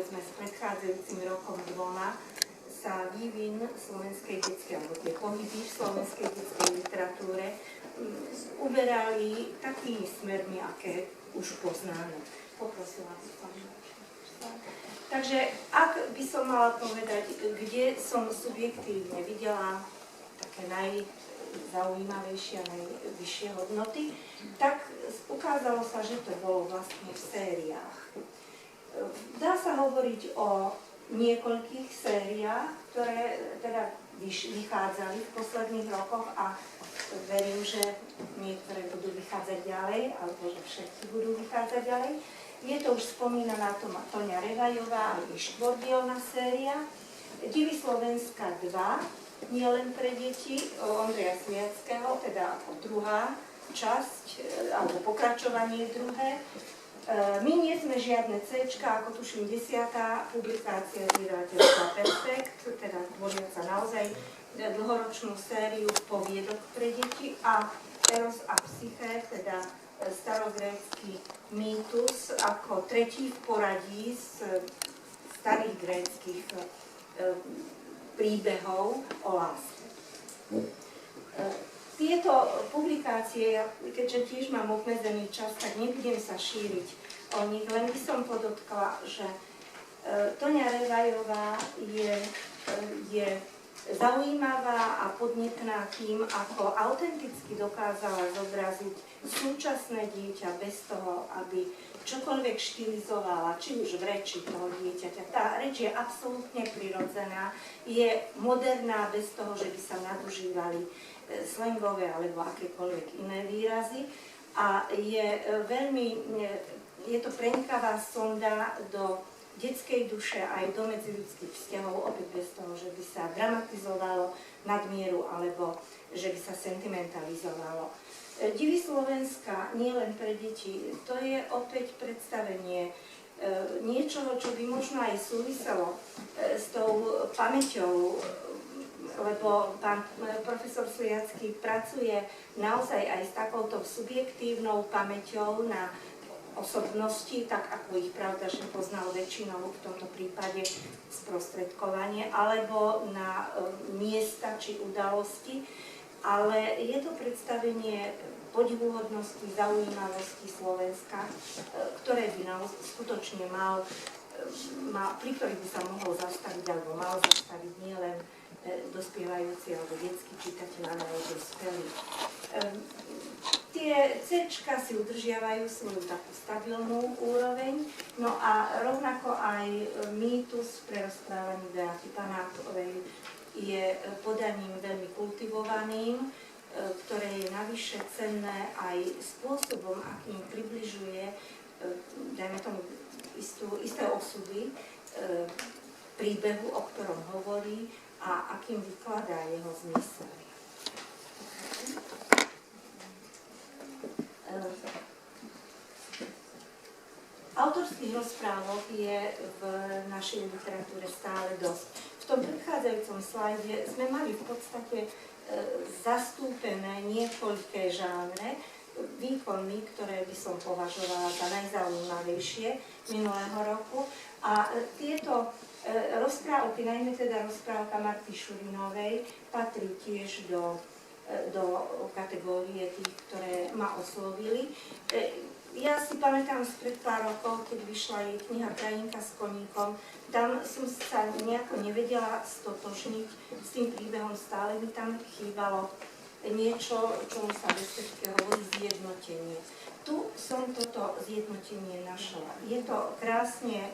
povedzme s predchádzajúcim rokom 2 sa vývin slovenskej detskej, alebo tie pohyby v slovenskej detskej literatúre uberali takými smermi, aké už poznáme. Poprosila by som. Takže ak by som mala povedať, kde som subjektívne videla také najzaujímavejšie a najvyššie hodnoty, tak ukázalo sa, že to bolo vlastne v sériách. Dá sa hovoriť o niekoľkých sériách, ktoré teda vychádzali v posledných rokoch a verím, že niektoré budú vychádzať ďalej, alebo že všetky budú vychádzať ďalej. Je to už spomínaná Toňa Revajová, je 4-dielna séria. Divy Slovenska 2, nie len pre deti, Ondreja Sviackého, teda ako druhá časť, alebo pokračovanie druhé. My nie sme žiadne C-čka, ako tuším 10. publikácia vydavateľstva Perfekt, teda tvoriaca naozaj dlhoročnú sériu poviedok pre deti, a Eros a Psyché, teda starogrécky mýtus, ako tretí v poradí z starých gréckych príbehov o láske. Tieto publikácie, keďže tiež mám obmedzený čas, tak nebudem sa šíriť o nich, len by som podotkla, že Toňa Revajová je zaujímavá a podnetná tým, ako autenticky dokázala zobraziť súčasné dieťa bez toho, aby čokoľvek štilizovala, či už v reči toho dieťaťa. Tá reč je absolútne prirodzená, je moderná bez toho, že by sa nadužívali slangové alebo akékoľvek iné výrazy, a je to prenikavá sonda do detskej duše aj do medziľudských vzťahov, opäť bez toho, že by sa dramatizovalo nadmieru alebo že by sa sentimentalizovalo. Divy Slovenska nie len pre deti, to je opäť predstavenie niečoho, čo by možno aj súviselo s tou pamäťou, lebo pán profesor Sliacký pracuje naozaj aj s takouto subjektívnou pamäťou na osobnosti, tak ako ich pravda, že poznal väčšinou v tomto prípade sprostredkovanie, alebo na miesta či udalosti, ale je to predstavenie podivuhodnosti, zaujímavosti Slovenska, ktoré by skutočne pri ktorých by sa mohol zastaviť alebo mal zastaviť nielen dospievajúci alebo detský čitateľ, ale aj dospelí. Tie C-čka si udržiavajú svoju takú stabilnú úroveň, no a rovnako aj mýtus pre rozprávanie Beaty Panákovej je podaním veľmi kultivovaným, ktoré je navyše cenné aj spôsobom, akým približuje, dajme tomu, isté osudy príbehu, o ktorom hovorí, a akým vykladá jeho zmysel. Autorských rozprávok je v našej literatúre stále dosť. V tom predchádzajúcom slajde sme mali v podstate zastúpené niekoľké žánre, výkony, ktoré by som považovala za najzaujímavejšie minulého roku. A tieto rozprávky, najmä teda rozprávka Marty Šurinovej, patrí tiež do kategórie tých, ktoré ma oslovili. Ja si pamätám spred pár rokov, keď vyšla jej kniha Krajinka s koníkom, tam som sa nejako nevedela stotožniť s tým príbehom, stále mi tam chýbalo niečo, čomu sa v estetike hovorí zjednotenie. Tu som toto zjednotenie našla. Je to krásne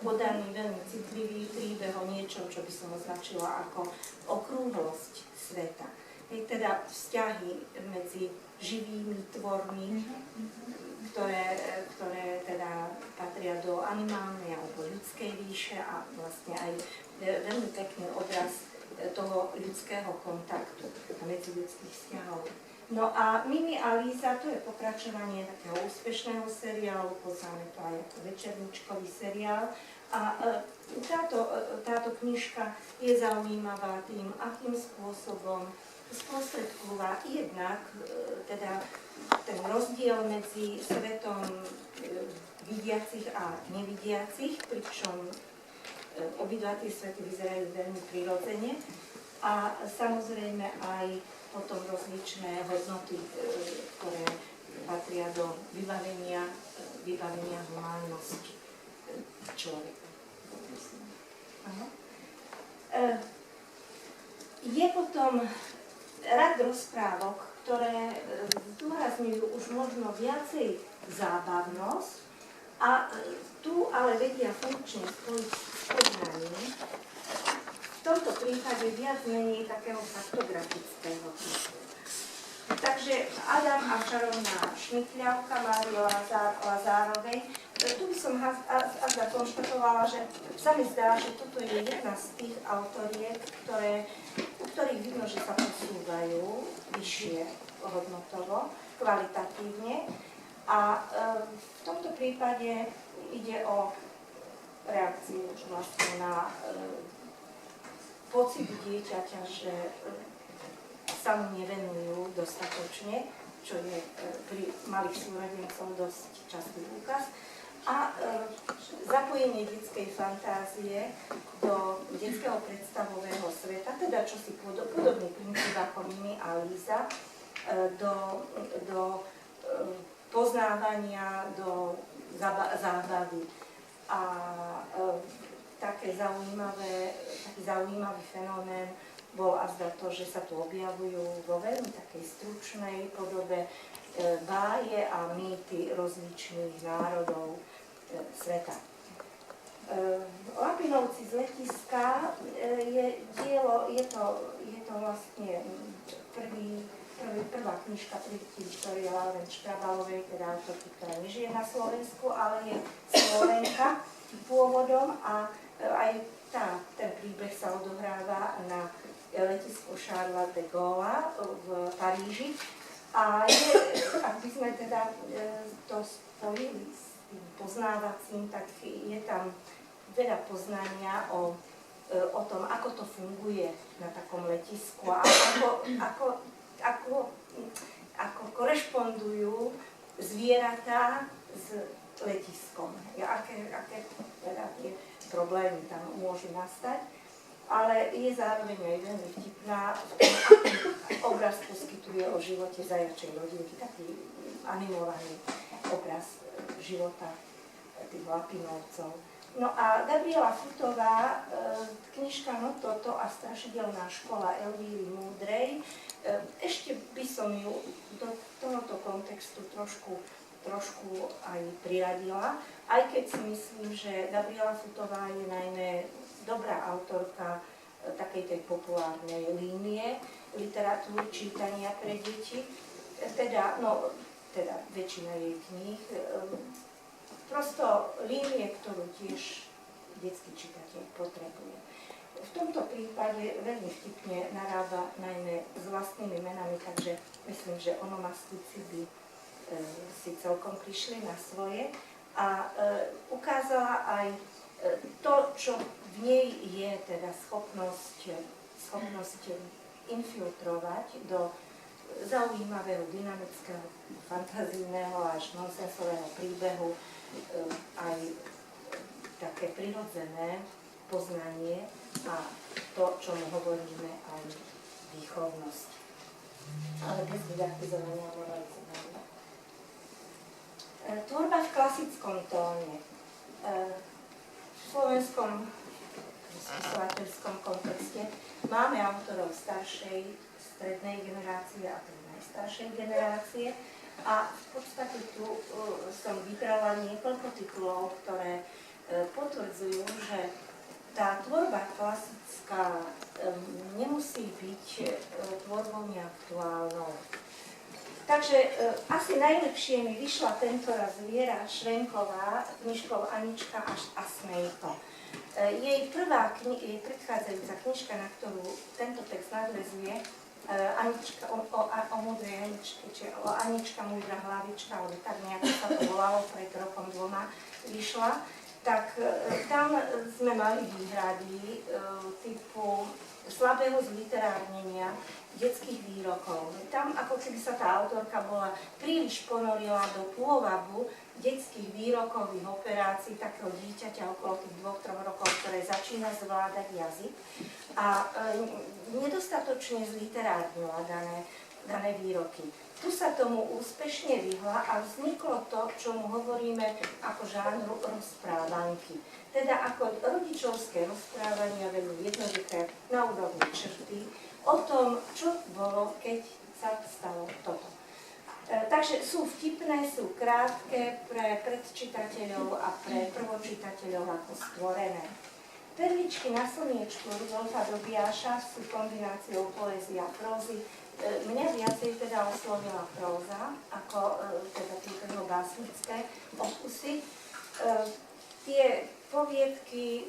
podaný, veľmi citlivý príbeh o niečom, čo by som označila ako okrúhlosť sveta. Teda vzťahy medzi živými tvormi, ktoré teda patria do animálnej alebo ľudskej ríše, a vlastne aj veľmi pekný obraz toho ľudského kontaktu a medziľudských vzťahov. No a Mimi a Líza, to je pokračovanie takého úspešného seriálu, poznáme to aj ako večerničkový seriál. A táto knižka je zaujímavá tým, akým spôsobom sprostredkúva jednak teda ten rozdiel medzi svetom vidiacich a nevidiacich, pričom obidva tie svety vyzerajú veľmi prirodzene a samozrejme aj potom rozličné hodnoty, ktoré patria do vybavenia humánnosti človeka. Je potom rad rozprávok, ktoré zdôrazňujú už možno viacej zábavnosť a tu ale vedia funkčne spojiť s poznaním. V tomto prípade viac menej takého faktografického typu. Takže Adam a čarovná šmykľavka Márie Lazárovej. Tu by som azda konštatovala, že sa mi zdá, že toto je jedna z tých autoriek, u ktorých vidno, že sa posúvajú vyššie hodnotovo, kvalitatívne. A v tomto prípade ide o reakciu vlastne na pocit dieťaťa, že sa mu nevenujú dostatočne, čo je pri malých súrodencov dosť častý úkaz. A zapojenie detskej fantázie do detského predstavového sveta, teda čosi podobný princíp ako Mimi a Líza, do poznávania, do zábavy. A taký zaujímavý fenomén bol azda to, že sa tu objavujú vo veľmi takej stručnej podobe báje a mýty rozličných národov sveta. Lapinovci z letiska je dielo, je to vlastne prvá knižka pri Viktórii Laurenč-Škrabalovej, teda autorky, ktorá nežije na Slovensku, ale je Slovenka pôvodom a aj ten príbeh sa odohráva na letisku Charles de Gaulle v Paríži. A ak by sme teda to spojili s tým poznávacím, tak je tam veľa poznania o tom, ako to funguje na takom letisku a ako korešpondujú zvieratá s letiskom. Aké teda tie problémy tam môžu nastať. Ale je zároveň aj veľmi vtipná. Obraz poskytuje o živote zajačej rodinky, taký animovaný obraz života tých Lapinovcov. No a Gabriela Futová, knižka No toto a strašidelná škola Elvíry Múdrej, ešte by som ju do tohoto kontextu trošku aj priradila, aj keď si myslím, že Gabriela Futová je najmä dobrá autorka takej tej populárnej línie literatúry čítania pre deti. Teda väčšina jej kníh. Prosto línie, ktorú tiež detský čitateľ potrebuje. V tomto prípade veľmi vtipne narába najmä s vlastnými menami, takže myslím, že onomastici by si celkom prišli na svoje a ukázala aj to, čo v nej je, teda schopnosť infiltrovať do zaujímavého, dynamického, fantazívneho až nonsensového príbehu aj také prirodzené poznanie a to, čo my hovoríme, aj výchovnosť. Ale bez didaktizovania moralizovania. Tvorba v klasickom tóne. V slovenskom spisovateľskom kontexte máme autorov staršej, strednej generácie a tej najstaršej generácie a v podstate tu som vybrala niekoľko titulov, ktoré potvrdzujú, že tá tvorba klasická nemusí byť tvorbou neaktuálnou. Takže asi najlepšie mi vyšla tentoraz Viera Švenková knižkou Anička a Smejko. Jej predchádzajúca knižka, na ktorú tento text nadväzuje, o múdrej Aničke, či o Anička, múdra hlavička, alebo tak nejako sa to volalo, pred rokom dvoma vyšla. tak tam sme mali výhrady typu slabého zliterárnenia detských výrokov. Tam ako keby sa tá autorka bola príliš ponorila do pôvabu detských výrokových operácií takého dieťaťa okolo tých 2-3 rokov, ktoré začína zvládať jazyk a nedostatočne zliterárnila dané výroky. Tu sa tomu úspešne vyhla a vzniklo to, čo mu hovoríme ako žánru rozprávanky. Teda ako rodičovské rozprávania veľmi jednoduché na úrovni črty o tom, čo bolo, keď sa stalo toto. Takže sú vtipné, sú krátke pre predčitateľov a pre prvočitateľov ako stvorené. Perličky na slniečku Rudolfa Dobiaša sú kombináciou poézie a prózy. Mňa viacej teda oslovila próza, ako teda tieto básnické opusy. Tie poviedky,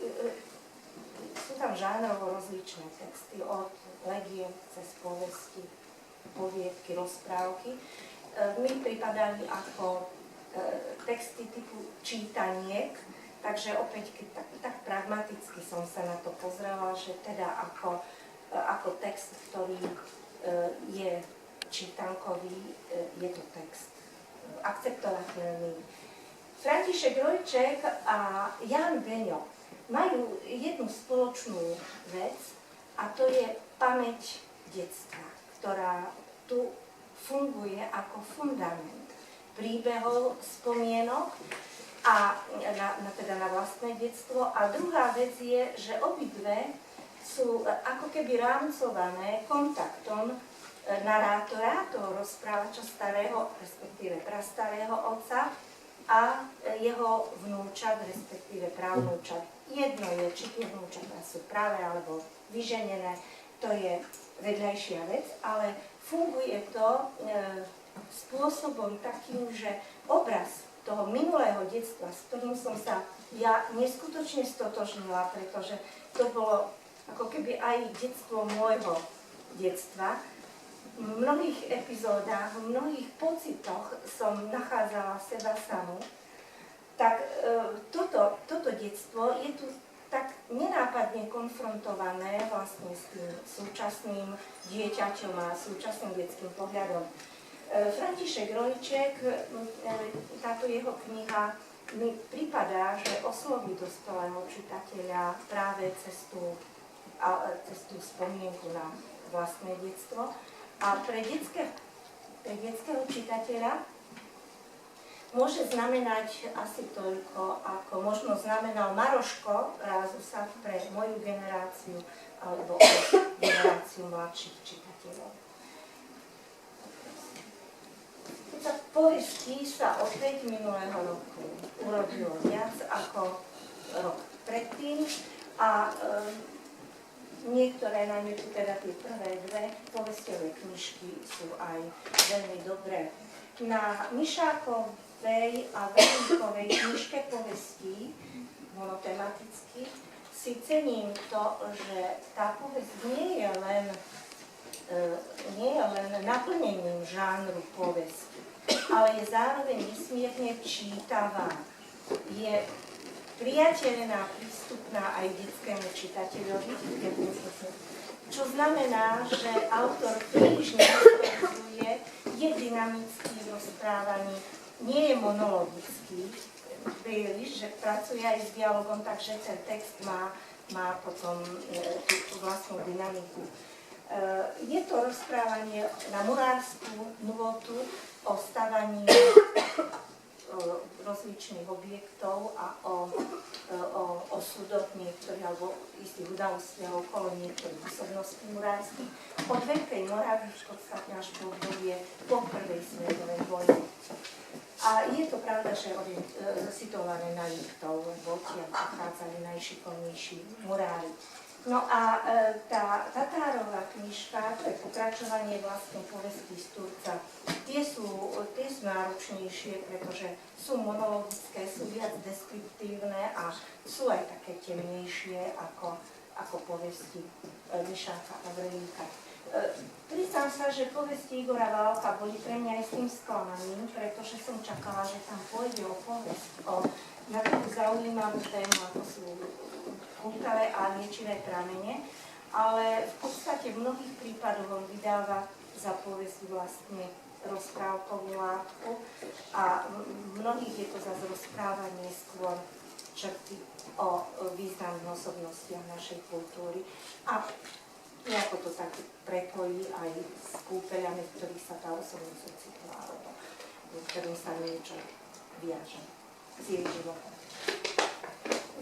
sú tam žánrovo rozličné texty, od legien cez povesti, poviedky, rozprávky. Mi pripadali ako texty typu čítaniek, takže opäť tak pragmaticky som sa na to pozrela, že teda ako text, ktorý je čítankový, je to text akceptovateľný. František Rojček a Jan Beňo majú jednu spoločnú vec a to je pamäť detstva, ktorá tu funguje ako fundament príbehov, spomienok a teda na vlastné detstvo. A druhá vec je, že obidve sú ako keby rámcované kontaktom narátora, toho rozprávača starého, respektíve prastarého otca a jeho vnúčat, respektíve právnúčat. Jedno je, či tie vnúčatá sú práve alebo vyženené, to je vedľajšia vec, ale funguje to spôsobom takým, že obraz toho minulého detstva, s ktorým som sa ja neskutočne stotožnila, pretože to bolo ako keby aj detstvo môjho detstva. V mnohých epizódach, v mnohých pocitoch som nachádzala seba samú. Tak toto detstvo je tu tak nenápadne konfrontované vlastne s tým súčasným dieťaťom a súčasným detským pohľadom. František Rojček, táto jeho kniha mi pripadá, že osloví dospelého čitateľa práve cez tú spomienku na vlastné detstvo. A pre detského čitateľa môže znamenať asi toľko, ako možno znamenal Maroško Rázusa pre moju generáciu alebo generáciu mladších čitateľov. Povestí sa opäť minulého roku urodilo viac ako rok predtým a niektoré, najmä teda tie prvé dve povestiové knižky sú aj veľmi dobré. Na Mišákovej a Veľníkovej knižke povestí, monotematicky, si cením to, že tá povesť nie je len naplnením žánru povesti, ale je zároveň nesmierne čítavá. Je priateľná, prístupná aj detskému čitateľovi, čo znamená, že autor príliš neexperimentuje, je dynamický v rozprávaní, nie je monologický príliš, že pracuje aj s dialogom, takže ten text má potom tú vlastnú dynamiku. Je to rozprávanie na murárskú nôtu o stavaní rozličných objektov a o osudoch niektorých alebo istých udalostiach okolo niektorých osobností murárskych od Veľkej Moravy v podstate až po obdobie po prvej svetovej vojne. A je to pravda, že situované na Liptov, lebo odtiaľ pochádzali najšikovnejší murári. No a tá Tatárová knižka, to je pokračovanie vlastne povestí z Turca. Tie sú náročnejšie, pretože sú monologické, sú viac deskriptívne a sú aj také temnejšie ako povesti Mišáka a Vrelíka. Priznám sa, že povesti Igora Válka boli pre mňa aj s tým sklamaním, pretože som čakala, že tam pôjde o povesť o na takú zaujímavú tému, ako sú pútavé a liečivé pramene, ale v podstate v mnohých prípadoch on vydáva za povesť vlastne rozprávkovú látku a v mnohých je to zase rozprávanie skôr črty o významných osobnostiach našej kultúry a nejako to tak prepojí aj s kúpeľami, v ktorých sa tá osobnosť ocitla, alebo v ktorým sa niečo viaže z jej života.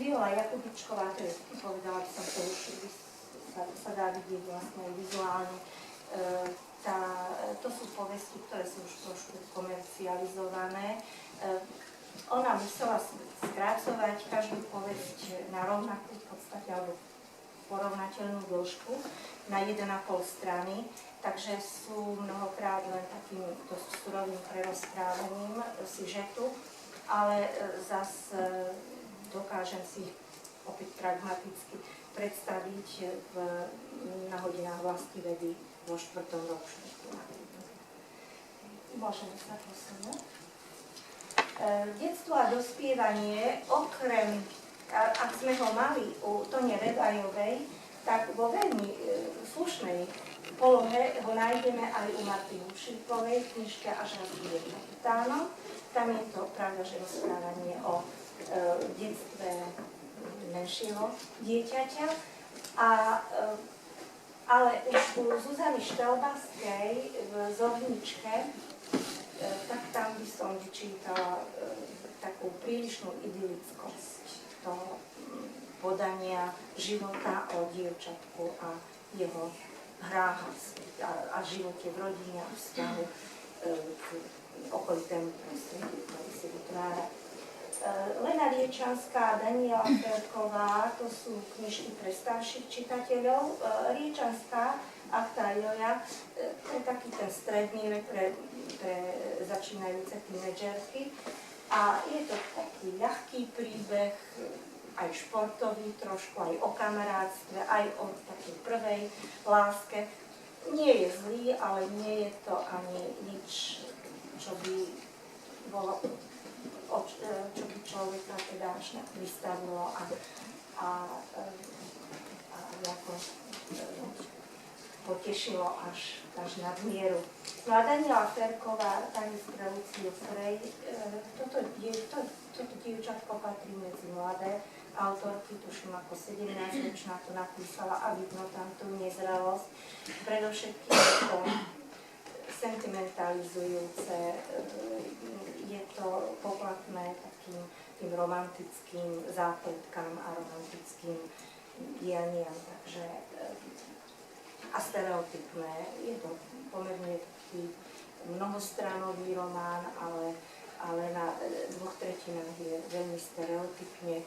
Viola Jakubičková, to je, povedala by som to už, sa dá vidieť vlastne aj vizuálne. To sú povesti, ktoré sú už trošku komercializované. Ona musela skracovať každú povesť na rovnakú v podstate alebo porovnateľnú dĺžku na 1,5 strany, takže sú mnohokrát len takým dosť surovým prerozprávaním sižetu, ale zase dokážem si opäť pragmaticky predstaviť na hodinách vlastivedy vo 4. ročníku. Môžeme sa posunúť. Detstvo a dospievanie, okrem, ak sme ho mali u Tone Rebajovej, tak vo veľmi slušnej polohe ho nájdeme aj u Marty Hušíkovej v knižke Až raz bude kapitánom. Tam je to pravda, že rozprávanie o detstve menšieho dieťaťa. Ale už u Zuzany Štelbaskej v Zohničke, tak tam by som vyčítala takú prílišnú idylickosť toho podania života o dievčatku a jeho hrách a živote v rodine a vzťahu k okolitému prostrediu, ktorý si vytvára. Lena Riečanská a Daniela Ferková, to sú knižky pre starších čitateľov. Riečanská Achta Joja, to je taký ten stredný vek pre začínajúce tínedžerky. A je to taký ľahký príbeh, aj športový trošku, aj o kamarátstve, aj o takej prvej láske. Nie je zlý, ale nie je to ani nič, čo by bolo, čo by človeka teda až vystavilo a nejako potešilo až nad mieru. No a Daniela Ferková, Tanis pre Luciu Frej, toto dievčatko patrí medzi mladé autorky, tuším ako 17-ročná to napísala a vidno tam tú nezrelosť. Predovšetkým je to sentimentalizujúce, je to poplatné takým tým romantickým zápletkám a romantickým dianiam, takže a stereotypné. Je to pomerne taký mnohostranový román, ale na 2/3 je veľmi stereotypne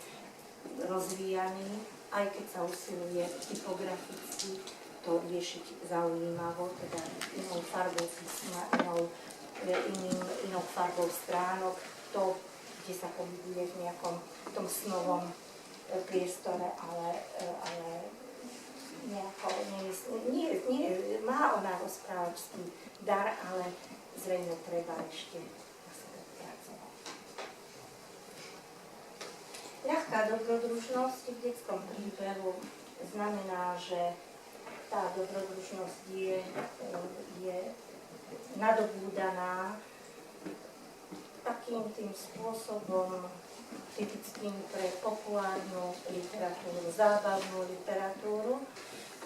rozvíjaný, aj keď sa usiluje typograficky to riešiť zaujímavo, teda inou farbou písma, inou farbou stránok, to, kde sa pohybuje v nejakom tom snovom priestore, ale nejako má ona rozprávačský dar, ale zrejme treba ešte na sebe pracovať. Ľahká dobrodružnosť v detskom príbehu znamená, že tá dobrodružnosť je nadobúdaná takým tým spôsobom typickým pre populárnu literatúru, zábavnú literatúru.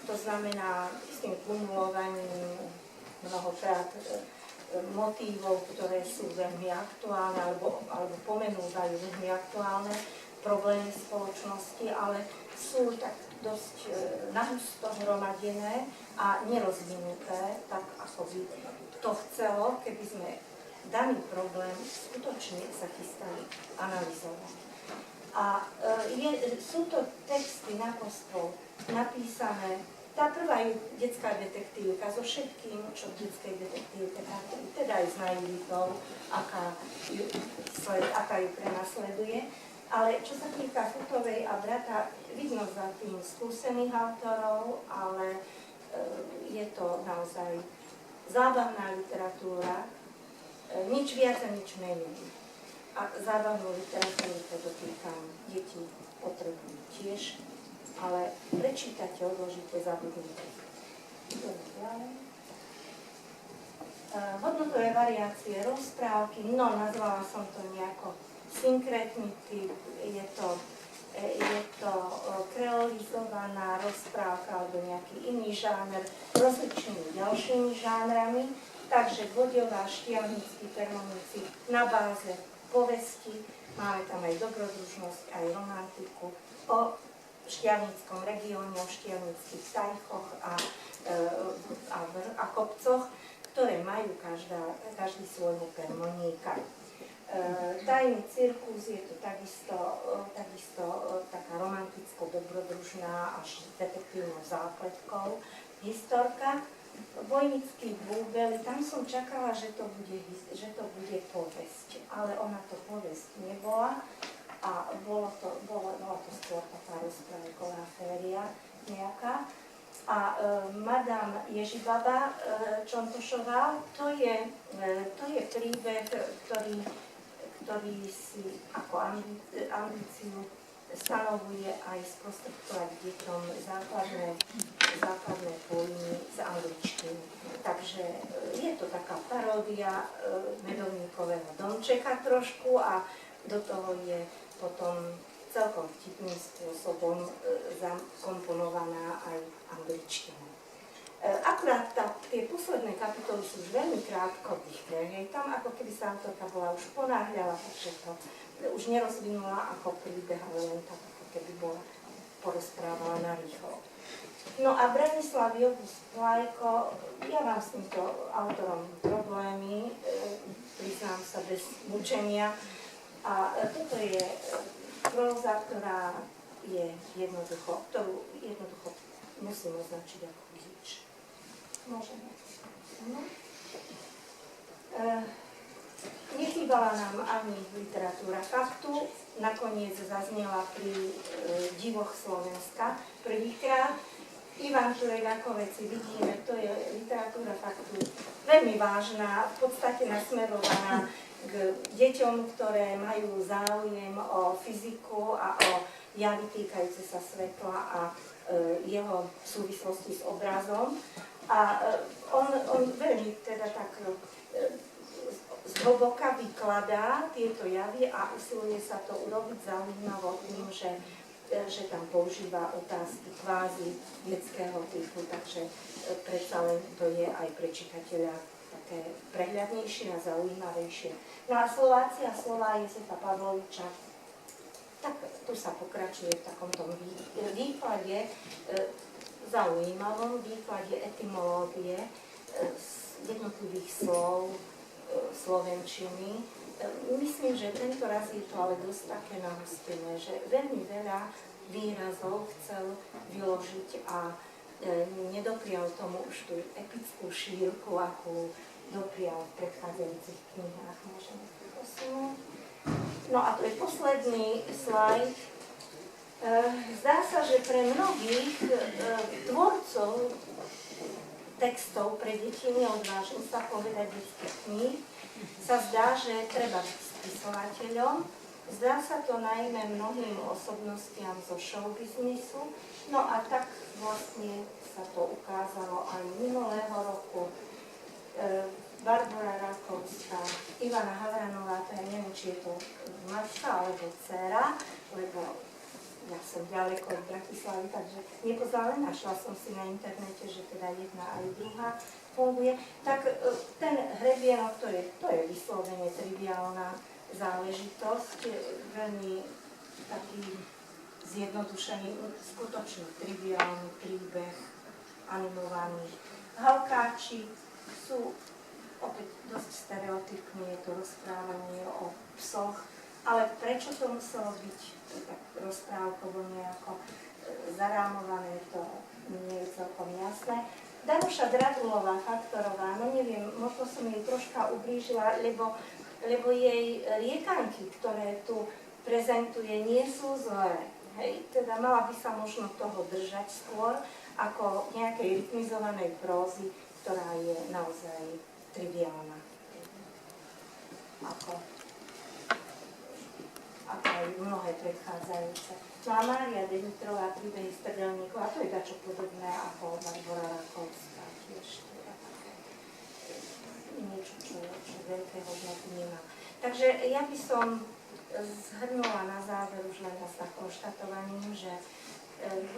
To znamená s tým kumulovaním mnohokrát motívov, ktoré sú veľmi aktuálne alebo pomenúvajú veľmi aktuálne problémy spoločnosti, ale sú tak dosť nahusto hromadené a nerozvinuté, tak ako by to chcelo, keby sme daný problém skutočne sa chystali analyzovať. A sú to texty na postol napísané. Tá prvá je detská detektívka so všetkým, čo v detskej detektívke patrí, teda aj s naivitou, aká ju prenasleduje. Ale čo sa týka Futovej a brata, vidno za tým skúsených autorov, ale je to naozaj zábavná literatúra, nič viac a nič menej. A zábavnú literatúru podotýkam, deti potrebujú tiež, ale prečítate, odložíte, zabudnite. Hodnotové variácie, rozprávky, no nazvala som to nejako synkrétny typ, je to kreolizovaná rozprávka alebo nejaký iný žáner, rozličnými ďalšími žánrami, takže Bodiová, Štiavnický, Permoníci na báze povesti, máme tam aj dobrodružnosť, aj romantiku o Štiavnickom regióne, o Štiavnických tajchoch a kopcoch, ktoré majú každý svojho permoníka. Tajný cirkus je to takisto taká romanticko-dobrodružná až detektívnou zápletkou historka. Vojnický búbel, tam som čakala, že to bude povesť, ale ona to povesť nebola a bola to skôr taká rozprávková féria nejaká. A Madame Ježibaba Čontošová, to je príbeh, ktorý si ako ambíciu stanovuje aj sprostredkovať deťom základné pojmy z angličtiny. Takže je to taká paródia Medovníkového domčeka trošku a do toho je potom celkom vtipným spôsobom zakomponovaná aj angličtina. Akurát tie posledné kapitoly sú už veľmi krátkodýchne. Tam ako keby sa autorka bola už ponáhľala, takže to už nerozvinula ako príbeh, ale len tak ako keby bola porozprávala na rýchlo. No a Branislav Jobus Plajko, ja mám s týmto autorom problémy, priznám sa bez mučenia. A toto je próza, ktorú jednoducho musím označiť ako hýč. Môžeme. Nechýbala nám ani literatúra faktu, nakoniec zaznela pri Divoch Slovenska prvýkrát. Ivan Turek, ako veci vidíme, to je literatúra faktu veľmi vážna, v podstate nasmerovaná k deťom, ktoré majú záujem o fyziku a o javy týkajúce sa svetla a jeho súvislosti s obrazom. A on veľmi teda tak zhlboka vykladá tieto javy a usiluje sa to urobiť zaujímavo tým, že tam používa otázky kvázi detského typu, takže predsa len to je aj pre čitateľa také prehľadnejšie a zaujímavejšie. No a Slovácia slova Jozefa Pavloviča, tak tu sa pokračuje v takomto výklade, zaujímavom výklade etymológie jednotlivých slov slovenčiny. Myslím, že tento raz je to ale dosť také nahustené, že veľmi veľa výrazov chcel vyložiť a nedoprial tomu už tú epickú šírku, akú doprial v predchádzajúcich knihách. Môžeme to posunúť. No a to je posledný slajd. Zdá sa, že pre mnohých tvorcov textov pre deti, neodvážim sa povedať detských kníh, sa zdá, že treba byť spisovateľom. Zdá sa to najmä mnohým osobnostiam zo showbiznisu. No a tak vlastne sa to ukázalo aj minulého roku. Barbora Rákovská, Ivana Havranová, to ja neviem, či je to mačka alebo dcera, lebo ja som ďaleko od Bratislavy, takže nepoznala, našla som si na internete, že teda jedna aj druhá funguje. Tak ten hrebienok, to je vyslovene triviálna záležitosť, veľmi taký zjednodušený, skutočný triviálny príbeh, animovaný. Halkáči sú opäť dosť stereotypné, je to rozprávanie o psoch, ale prečo to muselo byť tak rozprávkovo nejako zarámované, to nie je celkom jasné. Danuša Dragulová, Faktorová, no neviem, možno som jej troška ublížila, lebo jej liekanky, ktoré tu prezentuje, nie sú zlé. Hej, teda mala by sa možno toho držať skôr, ako nejakej rytmizovanej prózy, ktorá je naozaj triviálna. Ako ako aj mnohé predchádzajúce. No a Mária Demitrová, príbehy z trdelníkov, a to je dačo podobné ako Barbora Rakovská, tiež teda také niečo, čo veľké hodnoty nemá. Takže ja by som zhrnula na záver už len s konštatovaním, že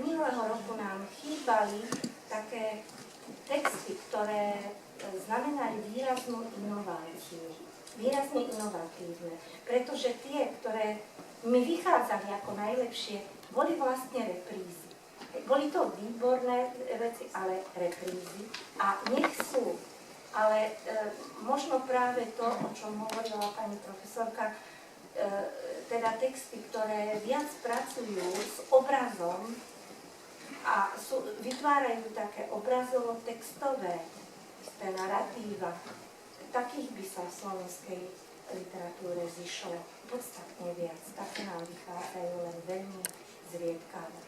minulého roku nám chýbali také texty, ktoré znamenali výraznú inováciu. Výrazne inovatívne. Pretože tie, ktoré mi vychádzali ako najlepšie, boli vlastne reprízy. Boli to výborné veci, ale reprízy. A nech sú. Ale možno práve to, o čom hovorila pani profesorka, teda texty, ktoré viac pracujú s obrazom a vytvárajú také obrazovo-textové isté naratíva, takých by sa v slovenskej literatúre zišlo podstatne viac. Také nám vychádzajú len veľmi zriedkavé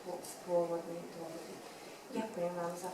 z pôvodnej tvorby. Ďakujem vám za